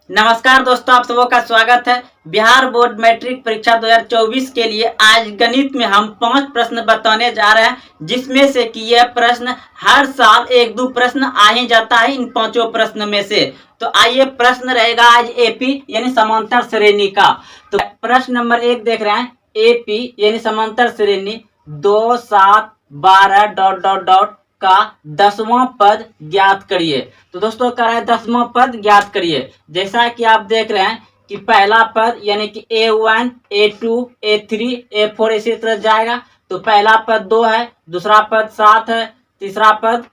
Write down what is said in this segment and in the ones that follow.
नमस्कार दोस्तों, आप सबों का स्वागत है। बिहार बोर्ड मैट्रिक परीक्षा 2024 के लिए आज गणित में हम 5 प्रश्न बताने जा रहे हैं, जिसमें से कि यह प्रश्न हर साल 1-2 प्रश्न आ ही जाता है इन 5 प्रश्न में से। तो आइए, प्रश्न रहेगा आज एपी यानी समांतर श्रेणी का। तो प्रश्न नंबर 1 देख रहे हैं, एपी यानी समांतर श्रेणी 2, 7, 12 डॉट डॉट डॉट का 10वां पद ज्ञात करिए। तो दोस्तों कह रहा है 10वां पद ज्ञात करिए। जैसा कि आप देख रहे हैं कि पहला पद यानी कि A1, A2, A3, A4 इसी तरह जाएगा। तो पहला पद 2 है, दूसरा पद 7 है, तीसरा पद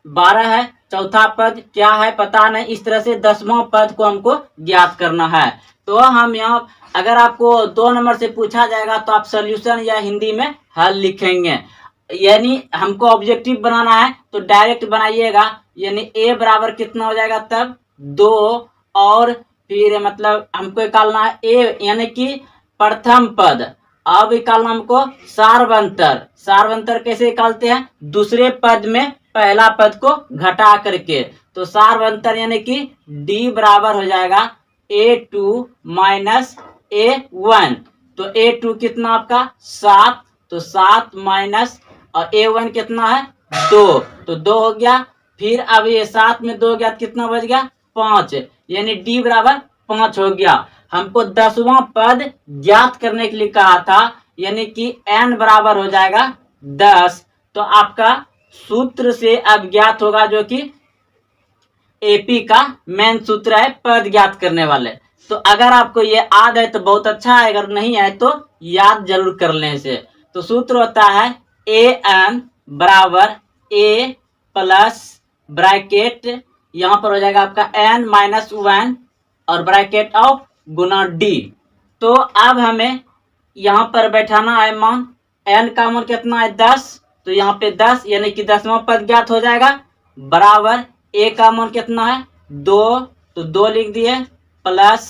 12 है, चौथा पद क्या है पता नहीं। इस तरह से 10वां पद को हमको ज्ञात करना है। तो हम यहाँ अगर आपको 2 नंबर से पूछा जाएगा तो आप सोल्यूशन या हिंदी में हल लिखेंगे। यानी हमको ऑब्जेक्टिव बनाना है तो डायरेक्ट बनाइएगा। यानी ए बराबर कितना हो जाएगा तब 2, और फिर मतलब हमको निकालना है ए यानी कि प्रथम पद। अब निकालना हमको सार्वंतर। सार्वंतर कैसे निकालते हैं? दूसरे पद में पहला पद को घटा करके। तो सार्वंतर यानी कि डी बराबर हो जाएगा A2 माइनस A1। तो A2 कितना आपका 7, तो 7 माइनस और A1 कितना है 2, तो 2 हो गया। फिर अब ये 7 में 2 गया, कितना बच गया 5, यानी D बराबर 5 हो गया। हमको 10वां पद ज्ञात करने के लिए कहा था, यानी कि n बराबर हो जाएगा 10। तो आपका सूत्र से अब ज्ञात होगा, जो कि एपी का मेन सूत्र है पद ज्ञात करने वाले। तो अगर आपको ये याद है तो बहुत अच्छा है, अगर नहीं है तो याद जरूर कर लें इसे। तो सूत्र होता है an बराबर a प्लस ब्रैकेट, यहाँ पर हो जाएगा आपका n माइनस 1 और ब्रैकेट ऑफ गुना d। तो अब हमें यहाँ पर बैठाना है मान, n का मान कितना है 10, तो यहाँ पे 10 यानी कि 10वां पद ज्ञात हो जाएगा। बराबर a का मान कितना है 2, तो 2 लिख दिए, प्लस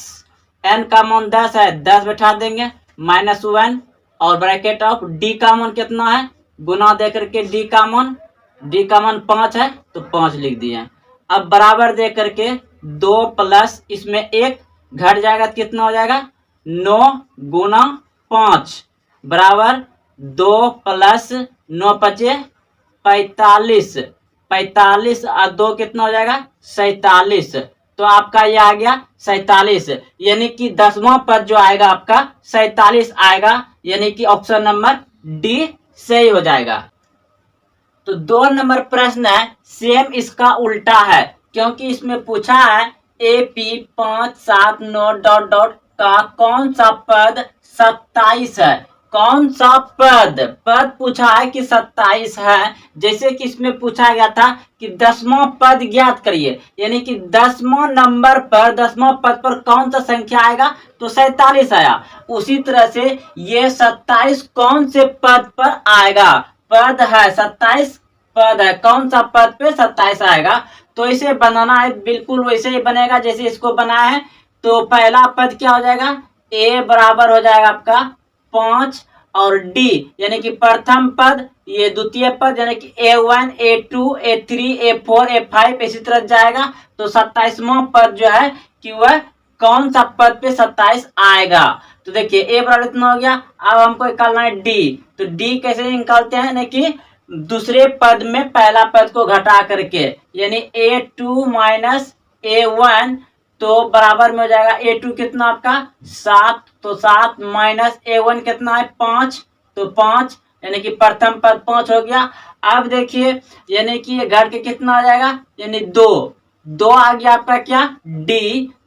n का मान 10 है, 10 बैठा देंगे, माइनस 1 और ब्रैकेट ऑफ d का मान कितना है, गुना दे करके d का मान 5 है, तो 5 लिख दिए। अब बराबर दे करके 2 प्लस इसमें 1 घट जाएगा तो कितना हो जाएगा 9 गुना 5 बराबर 2 प्लस 9 पचे 45, 45 और 2 कितना हो जाएगा 47। तो आपका ये आ गया 47, यानी कि 10वां पद जो आएगा आपका 47 आएगा, यानी कि ऑप्शन नंबर डी सही हो जाएगा। तो 2 नंबर प्रश्न है, सेम इसका उल्टा है, क्योंकि इसमें पूछा है AP 5, 7, 9 डॉट डॉट का कौन सा पद 27 है। कौन सा पद पूछा है कि 27 है। जैसे कि इसमें पूछा गया था कि 10वां पद ज्ञात करिए, यानी कि 10वां नंबर पर 10वां पद पर कौन सा संख्या आएगा, तो 47 आया। उसी तरह से ये 27 कौन से पद पर आएगा, पद है 27 पद है, कौन सा पद पे 27 आएगा। तो इसे बनाना है बिल्कुल वैसे ही बनेगा जैसे इसको बनाया है। तो पहला पद क्या हो जाएगा, a बराबर हो जाएगा आपका 5 और d यानी कि प्रथम पद, ये द्वितीय पद यानी कि A1, A2, A3, A4, A5 इसी तरह जाएगा। तो 27वां पद जो है कि वह कौन सा पद पे 27 आएगा। तो देखिए a बराबर इतना हो गया। अब हमको निकालना है d। तो d कैसे निकालते हैं, कि दूसरे पद में पहला पद को घटा करके, यानी A2 माइनस A1, तो बराबर में हो जाएगा A2 कितना आपका 7, तो 7 माइनस A1 कितना है 5, तो 5 यानी कि प्रथम पद 5 हो गया। अब देखिए यानी कि घट के कितना आ जाएगा, यानी 2 आ गया आपका क्या D।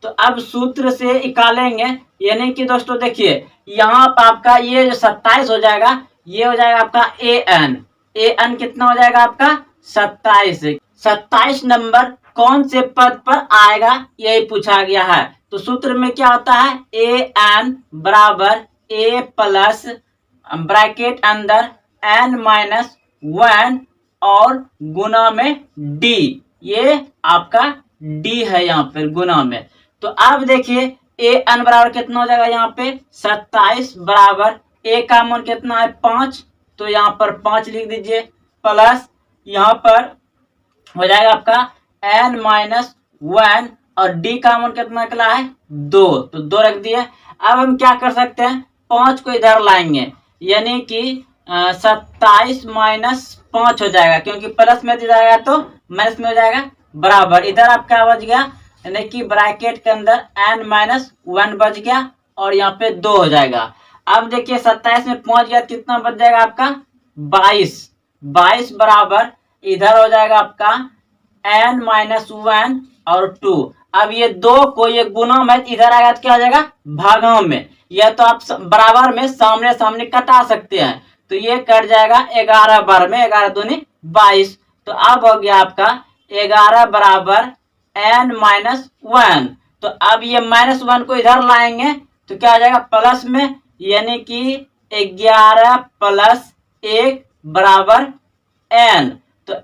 तो अब सूत्र से निकालेंगे, यानी कि दोस्तों देखिए यहाँ पर आपका ये जो 27 हो जाएगा, ये हो जाएगा आपका an कितना हो जाएगा आपका 27। 27 नंबर कौन से पद पर आएगा यही पूछा गया है। तो सूत्र में क्या होता है, an बराबर a प्लस ब्रैकेट अंदर n माइनस 1 और गुना में d, ये आपका d है यहाँ पर गुना में। तो अब देखिए an बराबर कितना हो जाएगा, यहाँ पे 27 बराबर a का मान कितना है 5, तो यहाँ पर 5 लिख दीजिए, प्लस यहाँ पर हो जाएगा आपका n माइनस 1 और डी कॉमन कितना निकला है 2, तो 2 रख दिया। अब हम क्या कर सकते हैं, 5 को इधर लाएंगे, यानी कि 27 माइनस 5 हो जाएगा, क्योंकि प्लस में इधर आएगा तो माइनस में हो जाएगा बराबर। इधर आपका बच गया, यानी कि ब्रैकेट के अंदर n माइनस 1 बच गया और यहाँ पे 2 हो जाएगा। अब देखिए 27 में 5 गया, कितना बच जाएगा आपका 22। 22 बराबर इधर हो जाएगा आपका n माइनस 1 और 2। अब ये 2 को ये गुना में इधर आएगा तो क्या हो जाएगा भागों में, या तो आप बराबर में सामने सामने कटा सकते हैं, तो ये कट जाएगा 11 बार में, 11 दूनी 22। तो अब हो गया आपका 11 बराबर n माइनस 1। तो अब ये माइनस 1 को इधर लाएंगे तो क्या आ जाएगा प्लस में, यानी कि 11 प्लस 1 बराबर n। तो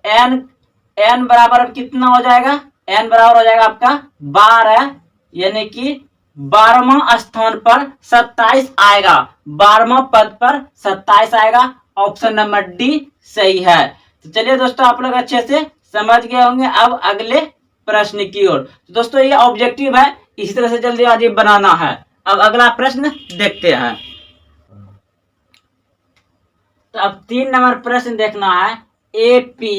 n बराबर अब कितना हो जाएगा, n बराबर हो जाएगा आपका 12, यानी कि 12वां स्थान पर 27 आएगा, 12वां पद पर 27 आएगा। ऑप्शन नंबर डी सही है। तो चलिए दोस्तों, आप लोग अच्छे से समझ गए होंगे। अब अगले प्रश्न की ओर। तो दोस्तों ये ऑब्जेक्टिव है, इसी तरह से जल्दीबाजी बनाना है। अब अगला प्रश्न देखते हैं। तो अब 3 नंबर प्रश्न देखना है, AP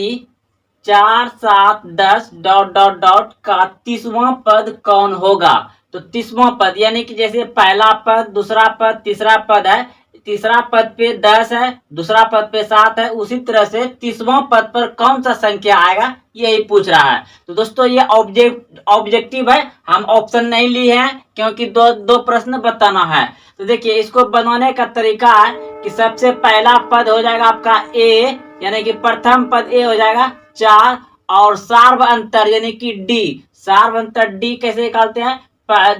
4 7 10 डॉट डॉट डॉट का 30वां पद कौन होगा। तो 30वां पद यानी कि जैसे पहला पद, दूसरा पद, तीसरा पद है, तीसरा पद पे 10 है, दूसरा पद पे 7 है, उसी तरह से 30वां पद पर कौन सा संख्या आएगा यही पूछ रहा है। तो दोस्तों ये ऑब्जेक्टिव है, हम ऑप्शन नहीं लिए हैं क्योंकि दो प्रश्न बताना है। तो देखिए इसको बनाने का तरीका है कि सबसे पहला पद हो जाएगा आपका ए, यानी कि प्रथम पद ए हो जाएगा 4, और सार्व अंतर यानी कि डी, सार्व अंतर डी कैसे निकालते हैं,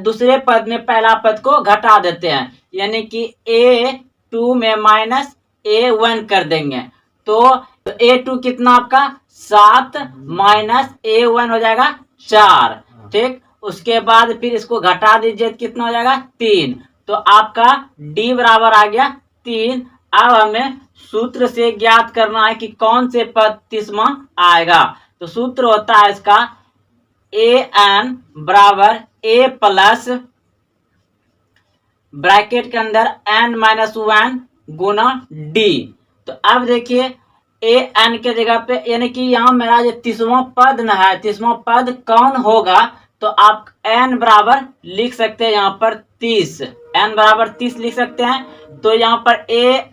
दूसरे पद में पहला पद को घटा देते हैं, यानी कि A2 में माइनस A1 कर देंगे। तो A2 कितना आपका 7 माइनस A1 हो जाएगा 4, ठीक। उसके बाद फिर इसको घटा दीजिए, कितना हो जाएगा 3। तो आपका D बराबर आ गया 3। अब हमें सूत्र से ज्ञात करना है कि कौन से पद 30वां आएगा। तो सूत्र होता है इसका an बराबर a प्लस ब्रैकेट के अंदर n माइनस 1 गुना d। तो अब देखिए an के जगह पे, यानी कि यहाँ मेरा जो 30वां पद न है, 30वां पद कौन होगा, तो आप n बराबर लिख सकते हैं यहाँ पर 30, n बराबर 30 लिख सकते हैं। तो यहाँ पर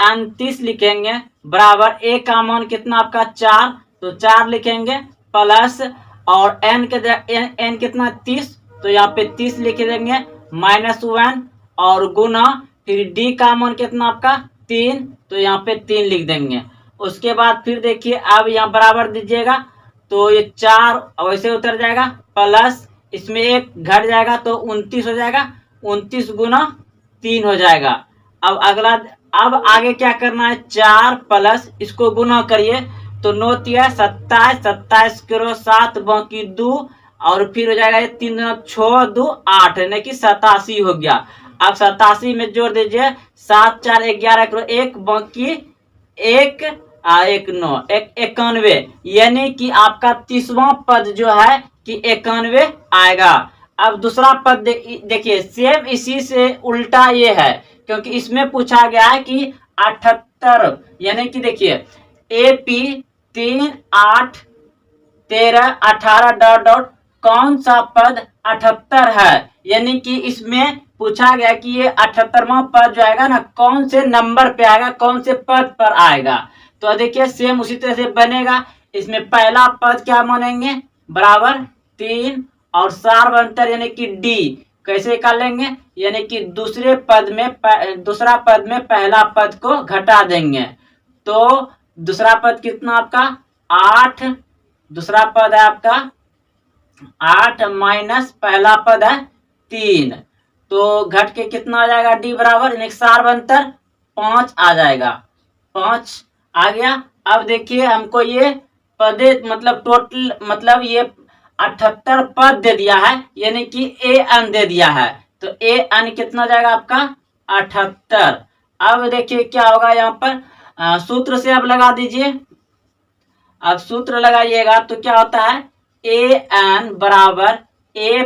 an 30 लिखेंगे, बराबर a का मान कितना आपका 4, तो 4 लिखेंगे, प्लस और n के n कितना 30, तो यहाँ पे 30 लिख देंगे, माइनस 1 और गुना फिर d का मान कितना आपका 3, तो यहाँ पे 3 लिख देंगे। उसके बाद फिर देखिए अब यहाँ बराबर दीजिएगा, तो ये 4 वैसे उतर जाएगा, प्लस इसमें 1 घट जाएगा तो 29 हो जाएगा, 29 गुना 3 हो जाएगा। अब अगला, अब आगे क्या करना है, 4 प्लस इसको गुना करिए, तो 9 तिया 27, 27 करो 7 बाकी 2, और फिर हो जाएगा 3 6 2 8, यानी कि 87 हो गया। अब 87 में जोड़ दीजिए, 7 4 11 करो 1 बाकी 1 1 9 91, यानी कि आपका 30वां पद जो है कि 91 आएगा। अब दूसरा पद देखिए सेम इसी से उल्टा ये है, क्योंकि इसमें पूछा गया है कि 78, यानी कि देखिए AP 3 8 13 18 डॉट डॉट कौन सा पद 78 है, यानी कि इसमें पूछा गया कि ये 78वां पद जो आएगा ना कौन से नंबर पे आएगा, कौन से पद पर आएगा। तो देखिए सेम उसी तरह से बनेगा। इसमें पहला पद क्या मानेंगे, बराबर 3 और सार्व अंतर यानी कि डी कैसे निकालेंगे, यानी कि दूसरा पद में पहला पद को घटा देंगे। तो दूसरा पद कितना आपका 8, दूसरा पद है आपका 8 माइनस पहला पद है 3, तो घट के कितना आ जाएगा डी बराबर, यानी सार्व अंतर 5 आ जाएगा, 5 आ गया। अब देखिए हमको ये पदे मतलब टोटल मतलब ये 78 पद दे दिया है, यानी कि an दे दिया है, तो an कितना जाएगा आपका 78। अब देखिए क्या होगा यहाँ पर, सूत्र से अब लगा दीजिए। अब सूत्र लगाइएगा तो क्या होता है, an बराबर a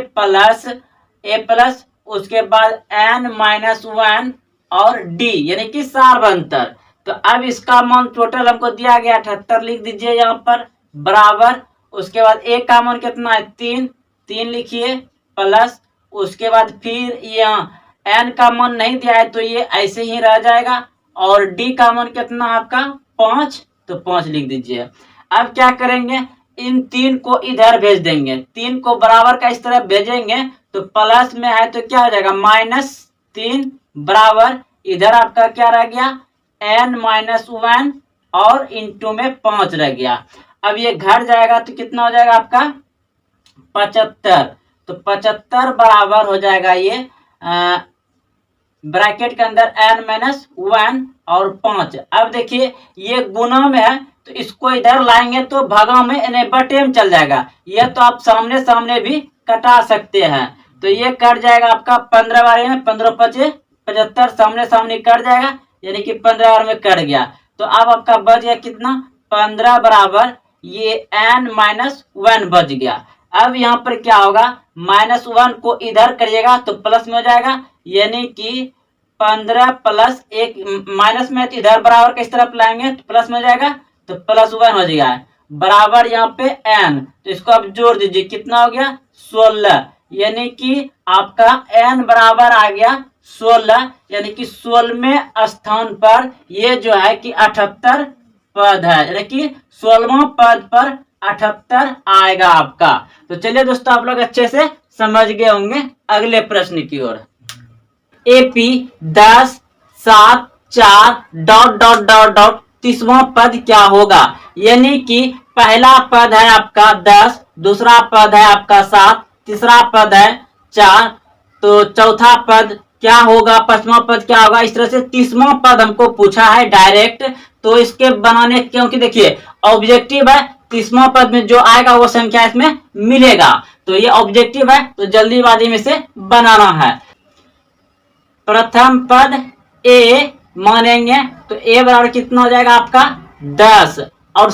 प्लस उसके बाद n-1 और d यानी कि सार्वंतर। तो अब इसका मान टोटल हमको दिया गया 78 लिख दीजिए यहाँ पर, बराबर उसके बाद a का मान कितना है 3 लिखिए, प्लस उसके बाद फिर यहाँ n का मान नहीं दिया है तो ये ऐसे ही रह जाएगा, और d का मान कितना आपका 5, तो 5 लिख दीजिए। अब क्या करेंगे, इन 3 को इधर भेज देंगे, 3 को बराबर का इस तरफ भेजेंगे तो प्लस में है तो क्या हो जाएगा -3 बराबर इधर आपका क्या रह गया n-1 और इंटू में 5 रह गया। अब ये घट जाएगा तो कितना हो जाएगा आपका 75, तो 75 बराबर हो जाएगा ये ब्रैकेट के अंदर n-1 और 5। अब देखिए ये गुना में है तो इसको इधर लाएंगे तो भागा में यानी बटे में चल जाएगा, यह तो आप सामने सामने भी कटा सकते हैं। तो ये कट जाएगा आपका 15 बार में 15×5 75, सामने सामने कट जाएगा यानी कि 15 बार में कट गया। तो अब आपका बच गया कितना 15 बराबर ये n-1 बच गया। अब यहाँ पर क्या होगा -1 को इधर करिएगा तो प्लस में हो जाएगा, यानी कि 15 प्लस 1 माइनस में इधर बराबर किस तरफ लाएंगे तो प्लस में हो जाएगा, तो +1 हो जाएगा बराबर यहाँ पे n। तो इसको आप जोड़ दीजिए कितना हो गया 16, यानी कि आपका n बराबर आ गया 16, यानी कि 16वें स्थान पर ये जो है कि 78 पद है, यानी कि 16वां पद पर 78 आएगा आपका। तो चलिए दोस्तों आप लोग अच्छे से समझ गए होंगे। अगले प्रश्न की ओर, AP 10 7 4 ... 30वां पद क्या होगा, यानी कि पहला पद है आपका 10, दूसरा पद है आपका 7, तीसरा पद है 4, तो चौथा पद क्या होगा, पांचवा पद क्या होगा, इस तरह से 30वां पद हमको पूछा है डायरेक्ट। तो इसके बनाने, क्योंकि देखिए ऑब्जेक्टिव है 30वां पद में जो आएगा वो संख्या इसमें मिलेगा, तो ये ऑब्जेक्टिव है तो जल्दीबाजी में से बनाना है। प्रथम पद a मानेंगे तो a बराबर कितना हो जाएगा आपका 10, और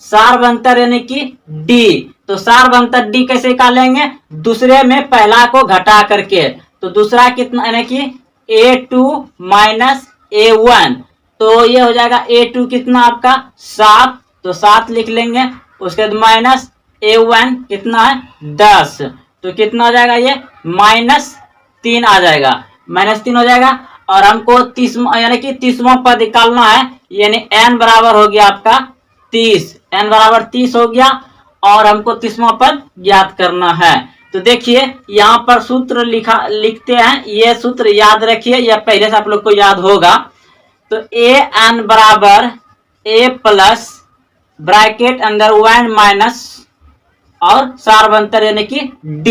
सार्वअंतर यानी कि d, तो सार्वअंतर d कैसे निकालेंगे, दूसरे में पहला को घटा करके, तो दूसरा कितना यानी कि a2 -a1, तो ये हो जाएगा a2 कितना आपका 7, तो 7 लिख लेंगे, उसके बाद माइनस a1 कितना है 10, तो कितना हो जाएगा ये -3 आ जाएगा, -3 हो जाएगा। और हमको 30 यानी कि 30वां पद निकालना है, यानी n बराबर हो गया आपका 30, n बराबर 30 हो गया, और हमको 30वां पद ज्ञात करना है। तो देखिए यहाँ पर सूत्र लिखते हैं, ये सूत्र याद रखिए, यह पहले से आप लोग को याद होगा। तो an बराबर a प्लस ब्रैकेट अंदर 1 माइनस और सार्वअंतर यानी कि d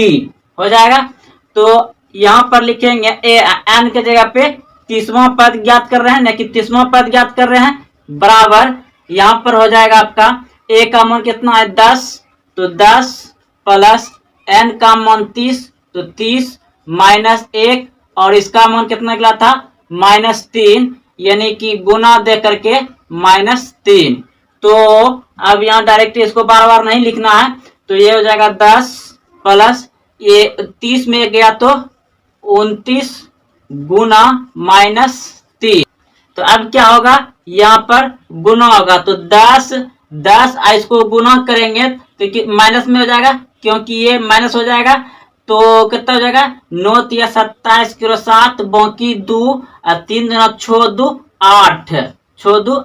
हो जाएगा। तो यहाँ पर लिखेंगे n के जगह पे 30वां पद ज्ञात कर रहे हैं, ना कि 30वां पद ज्ञात कर रहे हैं, बराबर यहाँ पर हो जाएगा आपका a का मान कितना है 10, तो 10 प्लस n का मान 30, तो 30 माइनस 1, और इसका मान कितना निकला था -3, यानी कि गुना दे करके -3। तो अब यहाँ डायरेक्ट इसको बार बार नहीं लिखना है, तो ये हो जाएगा 10 प्लस ये 30 में गया तो 29 गुना -3। तो अब क्या होगा यहाँ पर गुना होगा, तो 10 इसको गुना करेंगे तो माइनस में हो जाएगा, क्योंकि ये माइनस हो जाएगा, तो कितना हो जाएगा 9 × 27 × 7 बाकी 2 और 3 6 2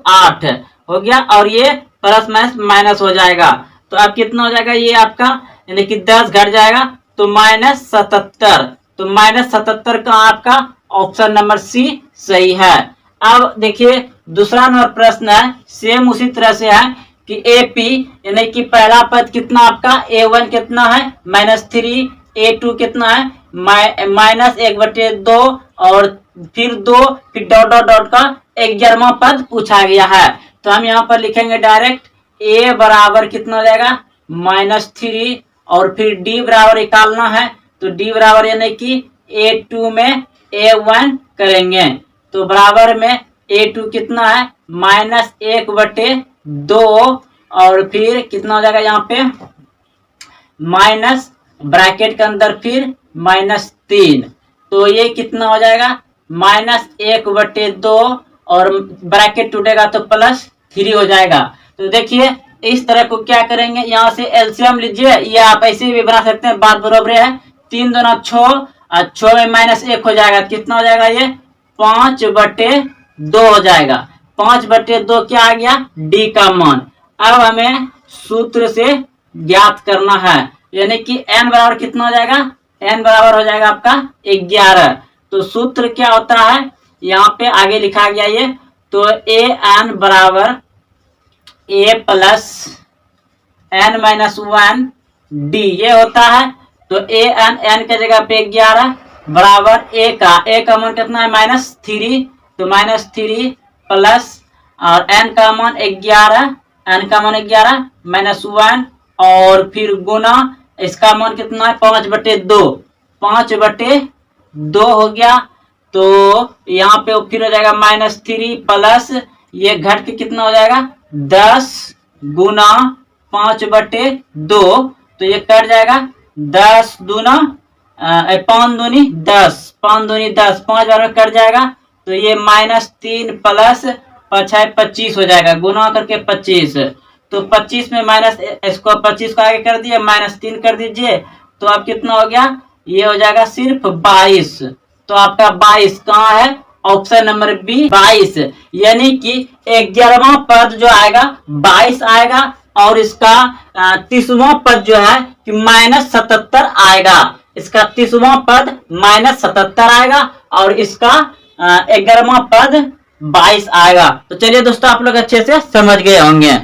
8 हो गया, और ये प्लस माइनस हो जाएगा। तो अब कितना हो जाएगा ये आपका, यानी कि 10 घट जाएगा तो -77, तो -77 का आपका ऑप्शन नंबर सी सही है। अब देखिए दूसरा नंबर प्रश्न है, सेम उसी तरह से है कि AP यानी कि पहला पद कितना आपका a1 कितना है -3, a2 कितना है -1/2, और फिर 2, फिर ... का 11वां पद पूछा गया है। तो हम यहाँ पर लिखेंगे डायरेक्ट a बराबर कितना हो जाएगा -3, और फिर d बराबर निकालना है, तो d बराबर यानी कि a2 में a1 करेंगे, तो बराबर में a2 कितना है -1/2, और फिर कितना हो जाएगा यहाँ पे ब्रैकेट के अंदर फिर -3, तो ये कितना हो जाएगा -1/2 और ब्रैकेट टूटेगा तो +3 हो जाएगा। तो देखिए इस तरह को क्या करेंगे, यहाँ से एलसीएम लीजिए, ये आप ऐसे भी बना सकते हैं, बात बराबर है। 3 दूना 6 और 6 में -1 हो जाएगा, कितना हो जाएगा ये 5/2 हो जाएगा। 5/2 क्या आ गया डी का मान। अब हमें सूत्र से ज्ञात करना है, यानी कि n बराबर कितना हो जाएगा, n बराबर हो जाएगा आपका 11। तो सूत्र क्या होता है यहाँ पे आगे लिखा गया ये, तो an बराबर a प्लस n-1 d ये होता है। तो n के जगह पे 11 बराबर a का मान कितना है -3, तो -3 प्लस और n का मान 11, n का मान 11 -1 और फिर गुना इसका मान कितना है 5/2, 5/2 हो गया। तो यहाँ पे फिर हो जाएगा -3 प्लस ये घट के कितना हो जाएगा 10 गुना 5/2, तो ये कट जाएगा 10 दूना 5 दूनी 10, 5 दूनी 10, 5 बार में कट जाएगा। तो ये -3 प्लस 5 25 हो जाएगा, गुना करके 25। तो 25 में माइनस इसको 25 को आगे कर दिए -3 कर दीजिए, तो अब कितना हो गया ये हो जाएगा सिर्फ 22। तो आपका 22 कहाँ है, ऑप्शन नंबर बी 22, यानी कि 11वां पद जो आएगा 22 आएगा और इसका 30वां पद जो है कि -77 आएगा। इसका 30वां पद -77 आएगा और इसका 11वां पद 22 आएगा। तो चलिए दोस्तों आप लोग अच्छे से समझ गए होंगे।